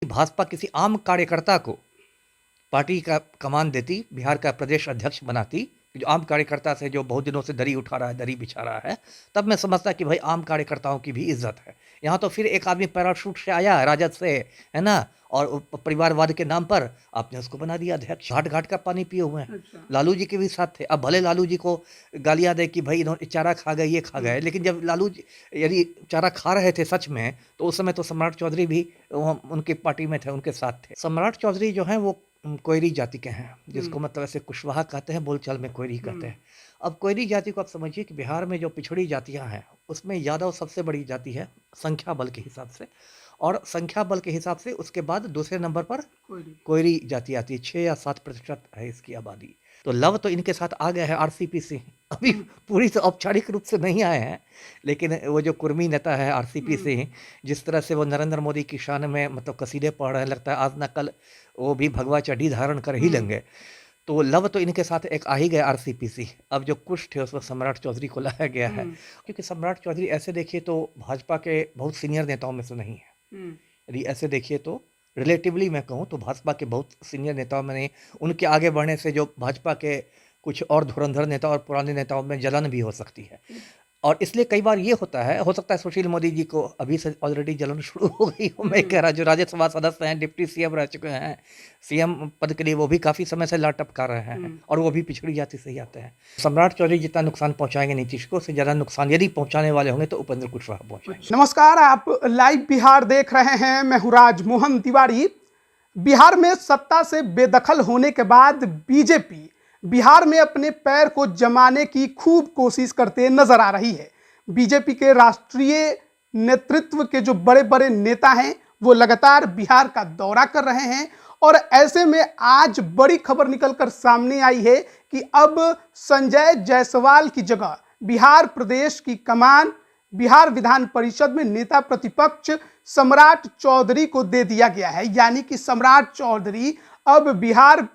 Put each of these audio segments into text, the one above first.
भाजपा किसी आम कार्यकर्ता को पार्टी का कमान देती, बिहार का प्रदेश अध्यक्ष बनाती, जो आम कार्यकर्ता से जो बहुत दिनों से दरी उठा रहा है, दरी बिछा रहा है, तब मैं समझता कि भाई आम कार्यकर्ताओं की भी इज्जत है। यहाँ तो फिर एक आदमी पैराशूट से आया राजद से, है ना, और परिवारवाद के नाम पर आपने उसको बना दिया अध्यक्ष। घाट घाट का पानी पिए हुए हैं। अच्छा। लालू जी के भी साथ थे। अब भले लालू जी को गालियां दे कि भाई इन्होंने चारा खा गए, ये खा गए, लेकिन जब लालू जी यदि चारा खा रहे थे सच में, तो उस समय तो सम्राट चौधरी भी उनकी पार्टी में थे, उनके साथ थे। सम्राट चौधरी जो हैं वो कोयरी जाति के हैं, जिसको मतलब ऐसे कुशवाहा कहते हैं, बोलचाल में कोयरी कहते हैं। अब कोयरी जाति को आप समझिए कि बिहार में जो पिछड़ी जातियां हैं उसमें यादव सबसे बड़ी जाति है संख्या बल के हिसाब से, और संख्या बल के हिसाब से उसके बाद दूसरे नंबर पर कोयरी जाति आती है। 6 या 7% है इसकी आबादी। तो लव तो इनके साथ आ गया है आरसीपी से, अभी पूरी तो औपचारिक रूप से नहीं आए हैं, लेकिन वो जो कुर्मी नेता है आरसीपी से, जिस तरह से वो नरेंद्र मोदी की शान में मतलब कसीदे पढ़ रहे हैं, लगता है आज न कल वो भी भगवा चढ़ी धारण कर ही लेंगे। तो लव तो इनके साथ एक आ ही गया आरसीपीसी। अब जो कुछ थे उसमें सम्राट चौधरी को लाया गया है, क्योंकि सम्राट चौधरी ऐसे देखिए तो भाजपा के बहुत सीनियर नेताओं में से नहीं है। यदि ऐसे देखिए तो रिलेटिवली मैं कहूँ तो भाजपा के बहुत सीनियर नेताओं में नहीं, उनके आगे बढ़ने से जो भाजपा के कुछ और धुरंधर नेता और पुराने नेताओं में जलन भी हो सकती है। और इसलिए कई बार ये होता है, हो सकता है सुशील मोदी जी को अभी से ऑलरेडी जलन शुरू हो गई हो। मैं कह रहा, जो राज्यसभा सदस्य हैं, डिप्टी सीएम रह चुके हैं, सीएम पद के लिए वो भी काफ़ी समय से लाटपका रहे हैं, और वो भी पिछड़ी जाति से ही आते हैं। सम्राट चौधरी जितना नुकसान पहुंचाएंगे नीतीश को, उससे ज़्यादा नुकसान यदि पहुंचाने वाले होंगे तो उपेंद्र कुशवाहा पहुंचाएंगे। नमस्कार, आप लाइव बिहार देख रहे हैं। मैं हूं राजमोहन तिवारी। बिहार में सत्ता से बेदखल होने के बाद बीजेपी बिहार में अपने पैर को जमाने की खूब कोशिश करते नजर आ रही है। बीजेपी के राष्ट्रीय नेतृत्व के जो बड़े बड़े नेता हैं वो लगातार बिहार का दौरा कर रहे हैं, और ऐसे में आज बड़ी खबर निकलकर सामने आई है कि अब संजय जायसवाल की जगह बिहार प्रदेश की कमान बिहार विधान परिषद में नेता प्रतिपक्ष सम्राट चौधरी को दे दिया गया है। यानी कि सम्राट चौधरी अब बिहार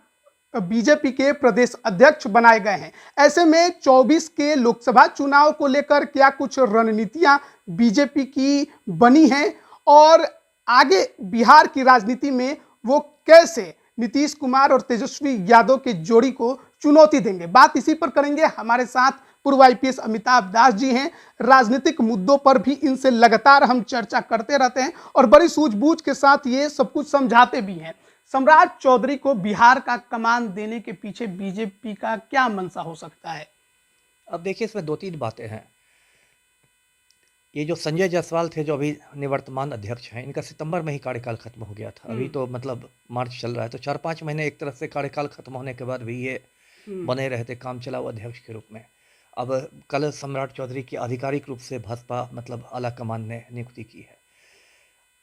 बीजेपी के प्रदेश अध्यक्ष बनाए गए हैं। ऐसे में 24 के लोकसभा चुनाव को लेकर क्या कुछ रणनीतियां बीजेपी की बनी हैं, और आगे बिहार की राजनीति में वो कैसे नीतीश कुमार और तेजस्वी यादव के जोड़ी को चुनौती देंगे, बात इसी पर करेंगे। हमारे साथ पूर्व आईपीएस अमिताभ दास जी हैं। राजनीतिक मुद्दों पर भी इनसे लगातार हम चर्चा करते रहते हैं और बड़ी सूझबूझ के साथ ये सब कुछ समझाते भी हैं। सम्राट चौधरी को बिहार का कमान देने के पीछे बीजेपी का क्या मंशा हो सकता है? अब देखिए, इसमें 2-3 बातें हैं। ये जो संजय जायसवाल थे, जो अभी निवर्तमान अध्यक्ष हैं, इनका सितंबर में ही कार्यकाल खत्म हो गया था। अभी तो मतलब मार्च चल रहा है, तो 4-5 महीने एक तरफ से कार्यकाल खत्म होने के बाद भी ये बने रहे थे काम चलाऊ अध्यक्ष के रूप में। अब कल सम्राट चौधरी की आधिकारिक रूप से भाजपा मतलब आला कमान ने नियुक्ति की है।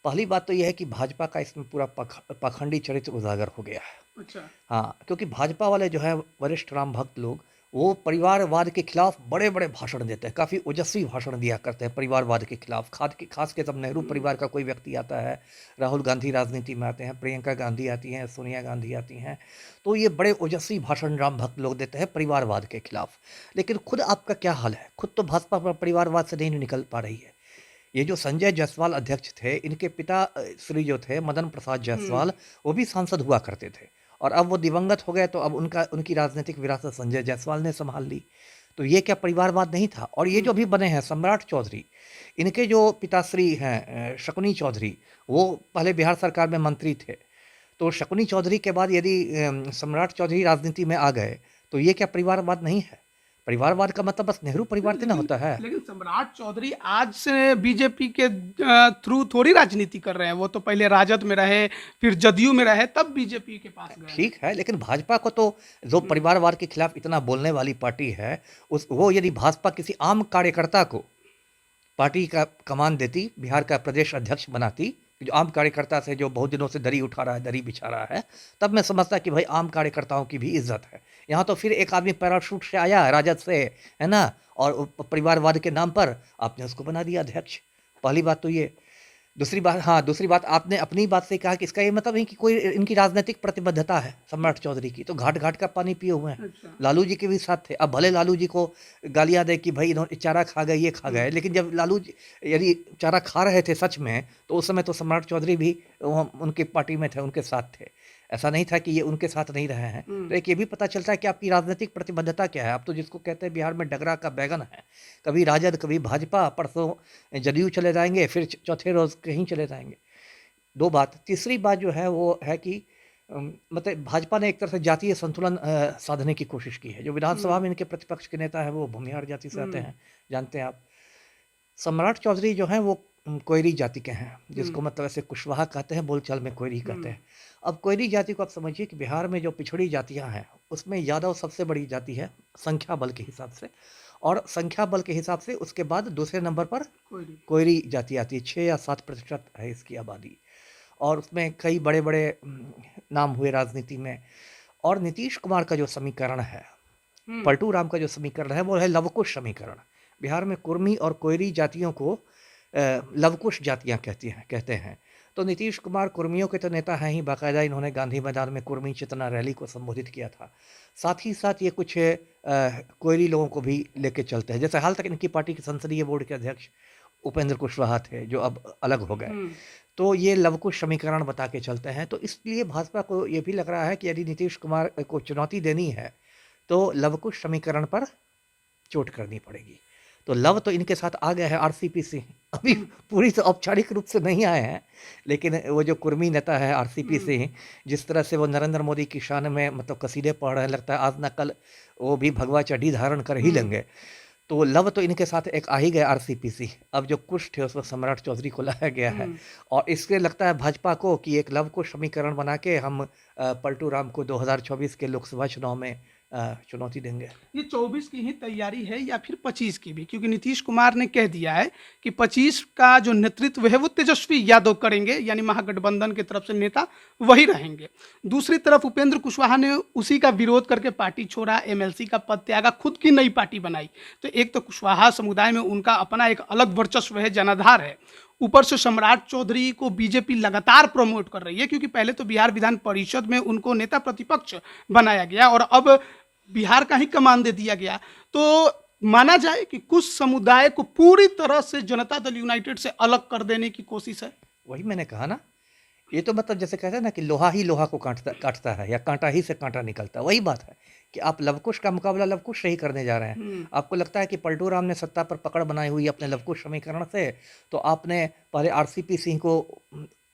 पहली बात तो यह है कि भाजपा का इसमें पूरा पाखंडी चरित्र उजागर हो गया है। अच्छा। हाँ, क्योंकि भाजपा वाले जो है वरिष्ठ राम भक्त लोग, वो परिवारवाद के खिलाफ बड़े बड़े भाषण देते हैं, काफ़ी ओजस्वी भाषण दिया करते हैं परिवारवाद के खिलाफ। खास के तब नेहरू परिवार का कोई व्यक्ति आता है, राहुल गांधी राजनीति में आते हैं, प्रियंका गांधी आती हैं, सोनिया गांधी आती हैं, तो ये बड़े ओजस्वी भाषण राम भक्त लोग देते हैं परिवारवाद के खिलाफ। लेकिन खुद आपका क्या हाल है? खुद तो भाजपा परिवारवाद से नहीं निकल पा रही है। ये जो संजय जायसवाल अध्यक्ष थे, इनके पिता श्री जो थे मदन प्रसाद जायसवाल, वो भी सांसद हुआ करते थे, और अब वो दिवंगत हो गए, तो अब उनकी राजनीतिक विरासत संजय जायसवाल ने संभाल ली। तो ये क्या परिवारवाद नहीं था? और ये जो भी बने हैं सम्राट चौधरी, इनके जो पिताश्री हैं शकुनी चौधरी, वो पहले बिहार सरकार में मंत्री थे। तो शकुनी चौधरी के बाद यदि सम्राट चौधरी राजनीति में आ गए, तो ये क्या परिवारवाद नहीं है? परिवारवाद का मतलब बस नेहरू परिवार से ना होता है। लेकिन सम्राट चौधरी आज से बीजेपी के थ्रू थोड़ी राजनीति कर रहे हैं। वो तो पहले राजद में रहे, फिर जदयू में रहे, तब बीजेपी के पास गए। ठीक है, लेकिन भाजपा को तो जो परिवारवाद के खिलाफ इतना बोलने वाली पार्टी है, वो यदि भाजपा किसी आम कार्यकर्ता को पार्टी का कमान देती, बिहार का प्रदेश अध्यक्ष बनाती, जो आम कार्यकर्ता से जो बहुत दिनों से दरी उठा रहा है, दरी बिछा रहा है, तब मैं समझता कि भाई आम कार्यकर्ताओं की भी इज्जत है। यहाँ तो फिर एक आदमी पैराशूट से आया राजद से, है ना, और परिवारवाद के नाम पर आपने उसको बना दिया अध्यक्ष। पहली बात तो ये। दूसरी बात आपने अपनी बात से कहा कि इसका ये मतलब नहीं कि कोई इनकी राजनीतिक प्रतिबद्धता है सम्राट चौधरी की, तो घाट घाट का पानी पिए हुए हैं। अच्छा। लालू जी के भी साथ थे। अब भले लालू जी को गालियां दे कि भाई इन्होंने चारा खा गए, ये खा गए, लेकिन जब लालू जी यदि चारा खा रहे थे सच में, तो उस समय तो सम्राट चौधरी भी उनकी पार्टी में थे, उनके साथ थे। ऐसा नहीं था कि ये उनके साथ नहीं रहे हैं। तो एक ये भी पता चलता है कि आपकी राजनीतिक प्रतिबद्धता क्या है। आप तो जिसको कहते हैं बिहार में डगरा का बैगन है, कभी राजद कभी भाजपा, परसों जदयू चले जाएंगे, फिर चौथे रोज कहीं चले जाएंगे। दो बात। तीसरी बात जो है वो है कि मतलब भाजपा ने एक तरह से जातीय संतुलन साधने की कोशिश की है। जो विधानसभा में इनके प्रतिपक्ष के नेता है वो भूमिहार जाति से आते हैं, जानते हैं आप। सम्राट चौधरी जो हैं वो कोयरी जाति के हैं, जिसको मतलब ऐसे कुशवाहा कहते हैं, बोलचाल में कोयरी कहते हैं। अब कोयरी जाति को आप समझिए कि बिहार में जो पिछड़ी जातियां हैं उसमें यादव सबसे बड़ी जाति है संख्या बल के हिसाब से, और संख्या बल के हिसाब से उसके बाद दूसरे नंबर पर कोयरी जाति आती है। 6 या 7% है इसकी आबादी, और उसमें कई बड़े बड़े नाम हुए राजनीति में। और नीतीश कुमार का जो समीकरण है, पलटू राम का जो समीकरण है, वो है लवकुश समीकरण। बिहार में कुर्मी और कोयरी जातियों को लवकुश जातियां कहते हैं। तो नीतीश कुमार कुर्मियों के तो नेता हैं ही, बाकायदा इन्होंने गांधी मैदान में कुर्मी चेतना रैली को संबोधित किया था। साथ ही साथ ये कुछ कोयरी लोगों को भी लेके चलते हैं। जैसे हाल तक इनकी पार्टी के संसदीय बोर्ड के अध्यक्ष उपेंद्र कुशवाहा थे, जो अब अलग हो गए। तो ये लवकुश समीकरण बता के चलते हैं। तो इसलिए भाजपा को ये भी लग रहा है कि यदि नीतीश कुमार को चुनौती देनी है तो लवकुश समीकरण पर चोट करनी पड़ेगी। तो लव तो इनके साथ आ गया है आरसीपी सिंह, अभी पूरी तो औपचारिक रूप से नहीं आए हैं, लेकिन वो जो कुर्मी नेता है आरसीपी सिंह, जिस तरह से वो नरेंद्र मोदी की शान में मतलब कसीदे पढ़ रहे हैं, लगता है आज न कल वो भी भगवा चढ़ी धारण कर ही लेंगे। तो लव तो इनके साथ एक आ ही गया आरसीपी सिंह। अब जो कुछ थे उसमें सम्राट चौधरी को लाया गया है, और इससे लगता है भाजपा को कि एक लव को समीकरण बना के हम पलटू राम को 2024 के लोकसभा चुनाव में चुनौती देंगे। ये 24 की ही तैयारी है या फिर 25 की भी, क्योंकि नीतीश कुमार ने कह दिया है कि 25 का जो नेतृत्व है वो तेजस्वी यादव करेंगे, यानी महागठबंधन की तरफ से नेता वही रहेंगे। दूसरी तरफ उपेंद्र कुशवाहा ने उसी का विरोध करके पार्टी छोड़ा, एमएलसी का पद त्यागा, खुद की नई पार्टी बनाई। तो एक तो कुशवाहा समुदाय में उनका अपना एक अलग वर्चस्व है, जनाधार है। ऊपर से सम्राट चौधरी को बीजेपी लगातार प्रमोट कर रही है, क्योंकि पहले तो बिहार विधान परिषद में उनको नेता प्रतिपक्ष बनाया गया और अब बिहार का ही कमान दे दिया गया। तो माना जाए कि कुछ समुदाय को पूरी तरह से जनता दल यूनाइटेड से अलग कर देने की कोशिश है। वही मैंने कहा ना, ये तो मतलब जैसे कहते हैं ना कि लोहा ही लोहा को काटता है, या कांटा ही से कांटा निकलता है। वही बात है कि आप लवकुश का मुकाबला लवकुश से ही करने जा रहे हैं। आपको लगता है कि पलटू राम ने सत्ता पर पकड़ बनाई हुई अपने लवकुश समीकरण से, तो आपने पहले आरसीपी सिंह को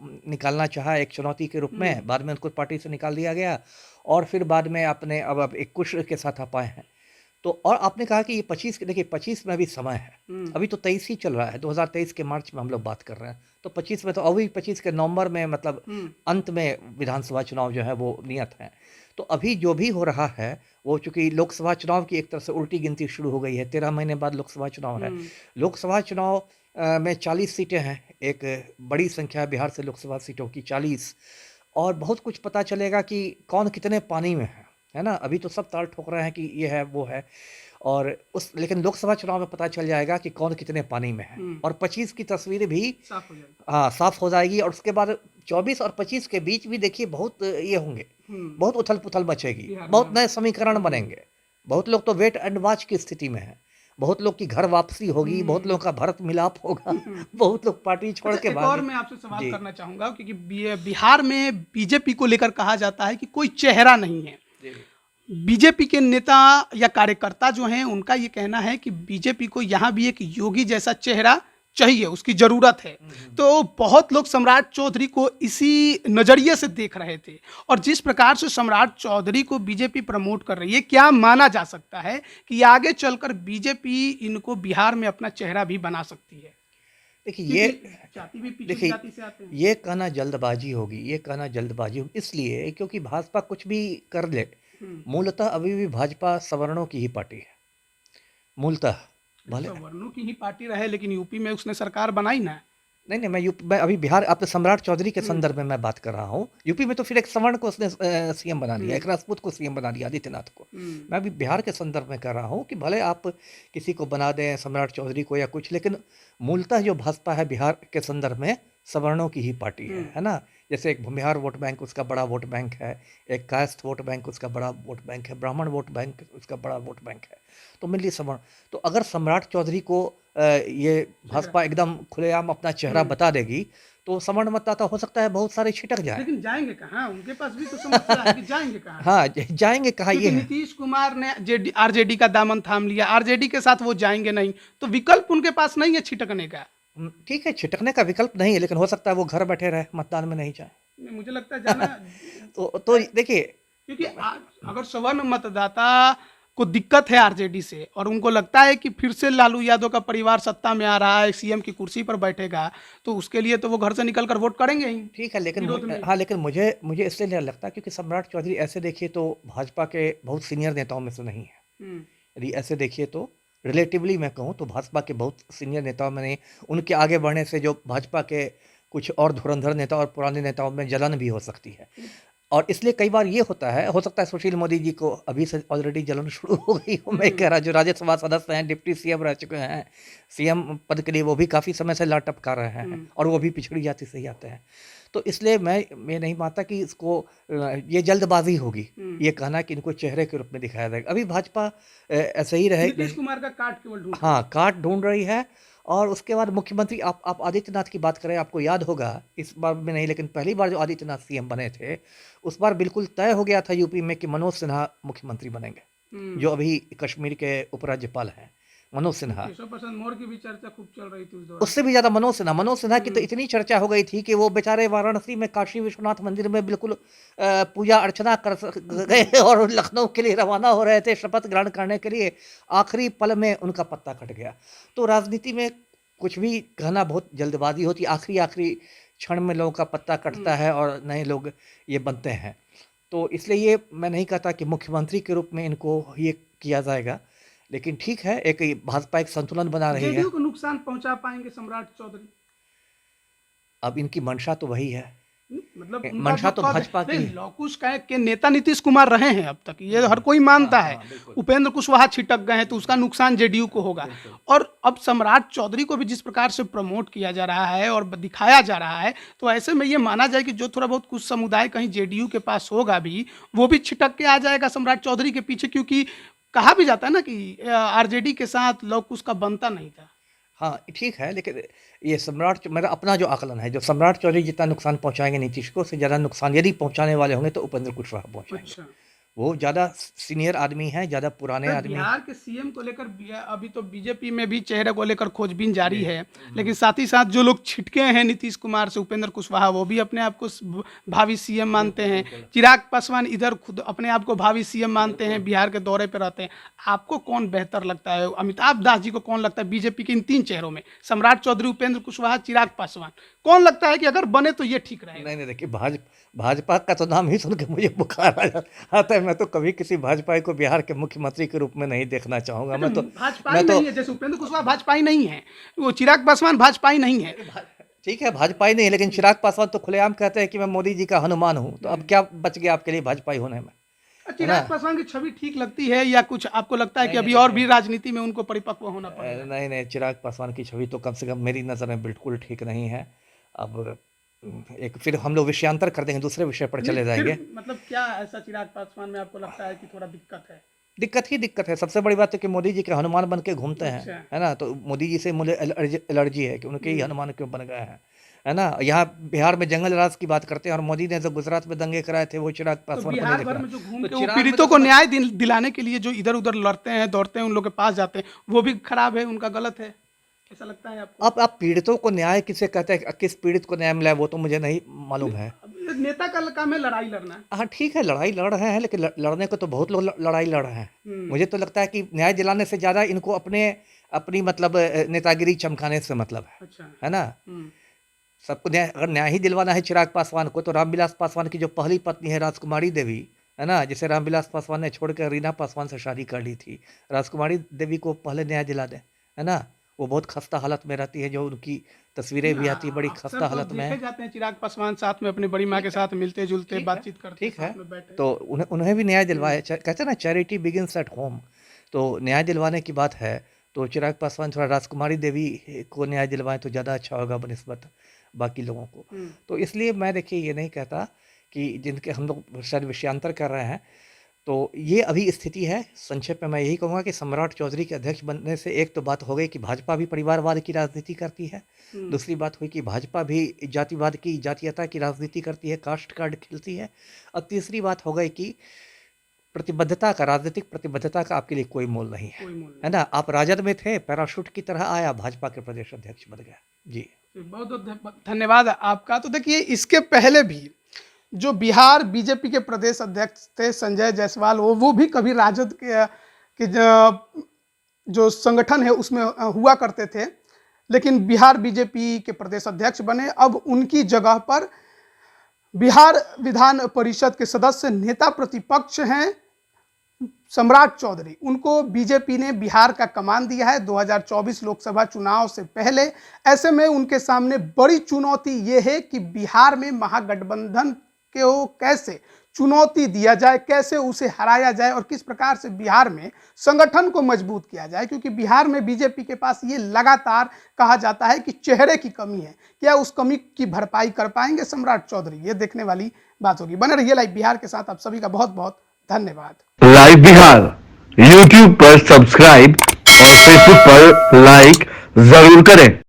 निकालना चाहा एक चुनौती के रूप में, बाद में उनको पार्टी से निकाल दिया गया, और फिर बाद में आपने अब एक कुश के साथ आप आए हैं। तो और आपने कहा कि ये 25, देखिए 25 में अभी समय है, अभी तो 23 ही चल रहा है, 2023 के मार्च में हम लोग बात कर रहे हैं। तो 25 में तो अभी 25 के नवंबर में मतलब अंत में विधानसभा चुनाव जो है वो नियत है। तो अभी जो भी हो रहा है वो, चूंकि लोकसभा चुनाव की एक तरह से उल्टी गिनती शुरू हो गई है, 13 महीने बाद लोकसभा चुनाव है। लोकसभा चुनाव में 40 सीटें हैं, एक बड़ी संख्या है बिहार से लोकसभा सीटों की 40, और बहुत कुछ पता चलेगा कि कौन कितने पानी में है ना। अभी तो सब ताल ठोक रहे हैं कि ये है वो है, और लेकिन लोकसभा चुनाव में पता चल जाएगा कि कौन कितने पानी में है, और 25 की तस्वीर भी साफ हो जाएगी। हाँ, साफ हो जाएगी। और उसके बाद 24 और 25 के बीच भी देखिए बहुत ये होंगे, बहुत उथल पुथल मचेगी, बहुत नए समीकरण बनेंगे। बहुत लोग तो वेट एंड वॉच की स्थिति में है, बहुत लोग की घर वापसी होगी, बहुत लोगों का भरत मिलाप होगा, बहुत लोग पार्टी छोड़ के एक और मैं आपसे सवाल करना चाहूंगा, क्योंकि बिहार में बीजेपी को लेकर कहा जाता है कि कोई चेहरा नहीं है। बीजेपी के नेता या कार्यकर्ता जो हैं उनका ये कहना है कि बीजेपी को यहाँ भी एक योगी जैसा चेहरा चाहिए, उसकी जरूरत है। तो बहुत लोग सम्राट चौधरी को इसी नजरिए से देख रहे थे, और जिस प्रकार से सम्राट चौधरी को बीजेपी प्रमोट कर रही है, क्या माना जा सकता है कि आगे चलकर बीजेपी इनको बिहार में अपना चेहरा भी बना सकती है? देखिए ये कहना जल्दबाजी होगी, इसलिए क्योंकि भाजपा कुछ भी कर ले, मूलतः अभी भी भाजपा सवर्णों की ही पार्टी है, मूलतः। भले सवर्णों की ही पार्टी रहे, लेकिन यूपी में उसने सरकार बनाई ना। नहीं, मैं अभी बिहार, आप सम्राट चौधरी के संदर्भ में मैं बात कर रहा हूँ। यूपी में तो फिर एक सवर्ण को उसने सीएम बना दिया, एक राजपूत को सीएम बना दिया, आदित्यनाथ को। मैं अभी बिहार के संदर्भ में कर रहा हूँ कि भले आप किसी को बना दें, सम्राट चौधरी को या कुछ, लेकिन मूलतः जो भाजपा है बिहार के संदर्भ में सवर्णों की ही पार्टी है ना? जैसे एक भूमिहार वोट बैंक उसका बड़ा वोट बैंक है, एक कायस्थ वोट बैंक उसका बड़ा वोट बैंक है, ब्राह्मण वोट बैंक उसका बड़ा वोट बैंक है। तो मेनली सवर्ण। तो अगर सम्राट चौधरी को ये भाजपा एकदम खुलेआम अपना चेहरा बता देगी, तो सवर्ण मतदाता हो सकता है बहुत सारे छिटक जाएँ। लेकिन जाएंगे कहाँ? उनके पास भी तो समस्या है कि जाएंगे कहाँ? हाँ, जाएँगे कहाँ ये क्योंकि है। नीतीश कुमार ने आरजेडी का दामन थाम लिया, आरजेडी के साथ वो जाएंगे नहीं, तो विकल्प उनके पास नहीं है छिटकने का। ठीक है, छिटकने का विकल्प नहीं है, लेकिन हो सकता है वो घर बैठे रहे, मतदान में नहीं जाए। मुझे लगता है जाना तो देखिए, क्योंकि अगर सवर्ण मतदाता को दिक्कत है आरजेडी से और उनको लगता है कि फिर से लालू यादव का परिवार सत्ता में आ रहा है, सीएम की कुर्सी पर बैठेगा, तो उसके लिए तो वो घर से निकल कर वोट करेंगे ही। ठीक है, लेकिन विरोध में। हाँ, लेकिन मुझे इसलिए नहीं लगता क्योंकि सम्राट चौधरी ऐसे देखिए तो भाजपा के बहुत सीनियर नेताओं में से नहीं है। हम्म, यदि ऐसे देखिए तो रिलेटिवली मैं कहूँ तो भाजपा के बहुत सीनियर नेताओं में नहीं, उनके आगे बढ़ने से जो भाजपा के कुछ और धुरंधर नेता और पुराने नेताओं में जलन भी हो सकती है। और इसलिए कई बार ये होता है, हो सकता है सुशील मोदी जी को अभी से ऑलरेडी जलन शुरू हो गई हो। मैं कह रहा, जो राज्यसभा सदस्य हैं, डिप्टी सीएम रह चुके हैं, सीएम पद के लिए वो भी काफ़ी समय से लाटपका रहे हैं और वो भी पिछड़ी जाति से ही आते हैं। तो इसलिए मैं नहीं मानता कि इसको ये जल्दबाजी होगी ये कहना कि इनको चेहरे के रूप में दिखाया जाएगा। अभी भाजपा ऐसे ही रहे। नीतीश कुमार का काट केवल ढूंढ हाँ, काट ढूंढ रही है। और उसके बाद मुख्यमंत्री, आप आदित्यनाथ की बात करें, आपको याद होगा, इस बार में नहीं लेकिन पहली बार जो आदित्यनाथ सीएम बने थे, उस बार बिल्कुल तय हो गया था यूपी में कि मनोज सिन्हा मुख्यमंत्री बनेंगे, जो अभी कश्मीर के उपराज्यपाल हैं, मनोज सिन्हा। केशव प्रसाद मौर्य की भी चर्चा खूब चल रही थी उस दौरान। उससे भी ज़्यादा मनोज सिन्हा की तो इतनी चर्चा हो गई थी कि वो बेचारे वाराणसी में काशी विश्वनाथ मंदिर में बिल्कुल पूजा अर्चना कर गए और लखनऊ के लिए रवाना हो रहे थे शपथ ग्रहण करने के लिए। आखिरी पल में उनका पत्ता कट गया। तो राजनीति में कुछ भी कहना बहुत जल्दबाजी होती है, आखिरी क्षण में लोगों का पत्ता कटता है और नए लोग ये बनते हैं। तो इसलिए ये मैं नहीं कहता कि मुख्यमंत्री के रूप में इनको ये किया जाएगा, लेकिन ठीक है, एक भाजपा एक संतुलन बना रही है। जेडीयू को नुकसान पहुंचा पाएंगे सम्राट चौधरी? अब इनकी मंशा तो वही है, मतलब मंशा तो भाजपा की है। लौकुश के नेता नीतीश कुमार रहे हैं अब तक, ये हर कोई मानता है। उपेंद्र कुशवाहा छिटक गए हैं तो उसका नुकसान जेडीयू को होगा। और अब सम्राट चौधरी को भी जिस प्रकार से प्रमोट किया जा रहा है और दिखाया जा रहा है, तो ऐसे में ये माना जाए कि जो थोड़ा बहुत कुछ समुदाय कहीं जेडीयू के पास होगा भी, वो भी छिटक के आ जाएगा सम्राट चौधरी के पीछे, क्योंकि कहा भी जाता है ना कि आरजेडी के साथ लौकुश का बनता नहीं था। हाँ, ठीक है, लेकिन ये मेरा अपना जो आकलन है, जो सम्राट चौधरी जितना नुकसान पहुंचाएंगे नीतीश को, उससे ज़्यादा नुकसान यदि पहुंचाने वाले होंगे तो उपेंद्र कुशवाहा पहुंचाएंगे। अच्छा। वो ज़्यादा सीनियर आदमी हैं, ज़्यादा पुराने आदमी हैं। बिहार के सीएम को लेकर अभी तो बीजेपी में भी चेहरे को लेकर खोजबीन जारी है, लेकिन साथ ही साथ जो लोग छिटके हैं नीतीश कुमार से, उपेंद्र कुशवाहा, वो भी अपने आप को भावी सीएम मानते हैं। चिराग पासवान इधर खुद अपने आप को भावी सीएम मानते हैं, बिहार के दौरे पर रहते हैं। आपको कौन बेहतर लगता है? अमिताभ दास जी को कौन लगता है बीजेपी के इन तीन चेहरों में, सम्राट चौधरी, उपेंद्र कुशवाहा, चिराग पासवान, कौन लगता है कि अगर बने तो ये ठीक रहेगा? नहीं, देखिए, भाजपा का तो नाम ही सुन के मुझे बुखार आ आता है। मैं तो कभी किसी भाजपाई को बिहार के मुख्यमंत्री के रूप में नहीं देखना चाहूंगा। भाजपाई नहीं है, जैसे उपेंद्र कुशवाहा भाजपाई नहीं है, वो चिराग पासवान भाजपाई नहीं है। ठीक है, भाजपाई नहीं, लेकिन चिराग पासवान तो खुलेआम कहते हैं कि मैं मोदी जी का हनुमान हूँ। तो अब क्या बच गया आपके लिए भाजपाई होने में? चिराग पासवान की छवि ठीक लगती है या कुछ आपको लगता है कि अभी और भी राजनीति में उनको परिपक्व होना पड़ेगा? नहीं, चिराग पासवान की छवि तो कम से कम मेरी नज़र में बिल्कुल ठीक नहीं है। अब एक फिर हम लोग विषयांतर कर देंगे, दूसरे विषय पर चले जाएंगे। मतलब क्या ऐसा चिराग पासवान में आपको लगता है कि थोड़ा दिक्कत है? दिक्कत है। सबसे बड़ी बात है कि मोदी जी के हनुमान बन के घूमते हैं, अच्छा। है ना? तो मोदी जी से मुझे एलर्जी है कि उनके ही हनुमान क्यों बन गए हैं, है ना? यहाँ बिहार में जंगल राज की बात करते हैं और मोदी ने जो गुजरात में दंगे कराए थे वो चिराग तो पासवान को बिहार नहीं भर दिखा। में जो घूम तो के वो चिराग पीड़ितों को न्याय दिलाने के लिए जो इधर उधर लड़ते हैं, दौड़ते हैं, उन लोग के पास जाते हैं, वो भी खराब है, उनका गलत है, ऐसा लगता है आपको? अब आप पीड़ितों को न्याय किसे कहते हैं, किस पीड़ित को न्याय मिला है, वो तो मुझे नहीं मालूम है। नेता का काम है लड़ाई लड़ना। हाँ, ठीक है, लड़ाई लड़ रहे हैं, लेकिन लड़ने को तो बहुत लोग लड़ाई लड़ रहे हैं। मुझे तो लगता है कि न्याय दिलाने से ज़्यादा इनको अपनी मतलब नेतागिरी चमकाने से मतलब है। अच्छा। है ना? सबको अगर न्याय ही दिलवाना है चिराग पासवान को, तो रामविलास पासवान की जो पहली पत्नी है राजकुमारी देवी, है ना, जिसे रामविलास पासवान ने छोड़कर रीना पासवान से शादी कर ली थी, राजकुमारी देवी को पहले न्याय दिला दें, है ना? वो बहुत खस्ता हालत में रहती है, जो उनकी तस्वीरें भी आती है बड़ी खस्ता हालत में। देखे जाते हैं चिराग पासवान साथ में अपनी बड़ी माँ के साथ मिलते जुलते बातचीत करते, ठीक है, साथ में बैठे। तो उन्हें भी न्याय दिलवाए। कहते हैं ना, चैरिटी बिगिंस एट होम। तो न्याय दिलवाने की बात है तो चिराग पासवान थोड़ा राजकुमारी देवी को न्याय दिलवाएं तो ज़्यादा अच्छा होगा बनिस्बत बाकी लोगों को। तो इसलिए मैं देखिए ये नहीं कहता कि जिनके हम लोग शायद विषयांतर कर रहे हैं, तो ये अभी स्थिति है। संक्षेप में मैं यही कहूँगा कि सम्राट चौधरी के अध्यक्ष बनने से एक तो बात हो गई कि भाजपा भी परिवारवाद की राजनीति करती है, दूसरी बात हुई कि भाजपा भी जातिवाद की, जातीयता की राजनीति करती है, कास्ट कार्ड खेलती है, और तीसरी बात हो गई कि प्रतिबद्धता का, राजनीतिक प्रतिबद्धता का आपके लिए कोई मोल नहीं है ना। आप राजद में थे, पैराशूट की तरह आया, भाजपा के प्रदेश अध्यक्ष बन गया। जी बहुत बहुत धन्यवाद आपका। तो देखिए, इसके पहले भी जो बिहार बीजेपी के प्रदेश अध्यक्ष थे संजय जायसवाल, वो भी कभी राजद के जो संगठन है उसमें हुआ करते थे, लेकिन बिहार बीजेपी के प्रदेश अध्यक्ष बने। अब उनकी जगह पर बिहार विधान परिषद के सदस्य, नेता प्रतिपक्ष हैं सम्राट चौधरी, उनको बीजेपी ने बिहार का कमान दिया है 2024 लोकसभा चुनाव से पहले। ऐसे में उनके सामने बड़ी चुनौती ये है कि बिहार में महागठबंधन को कैसे चुनौती दिया जाए, कैसे उसे हराया जाए और किस प्रकार से बिहार में संगठन को मजबूत किया जाए, क्योंकि बिहार में बीजेपी के पास ये लगातार कहा जाता है कि चेहरे की कमी है। क्या उस कमी की भरपाई कर पाएंगे सम्राट चौधरी, ये देखने वाली बात होगी। बने रहिए लाइव बिहार के साथ। आप सभी का बहुत बहुत धन्यवाद। लाइव बिहार YouTube पर सब्सक्राइब और Facebook पर लाइक जरूर करें।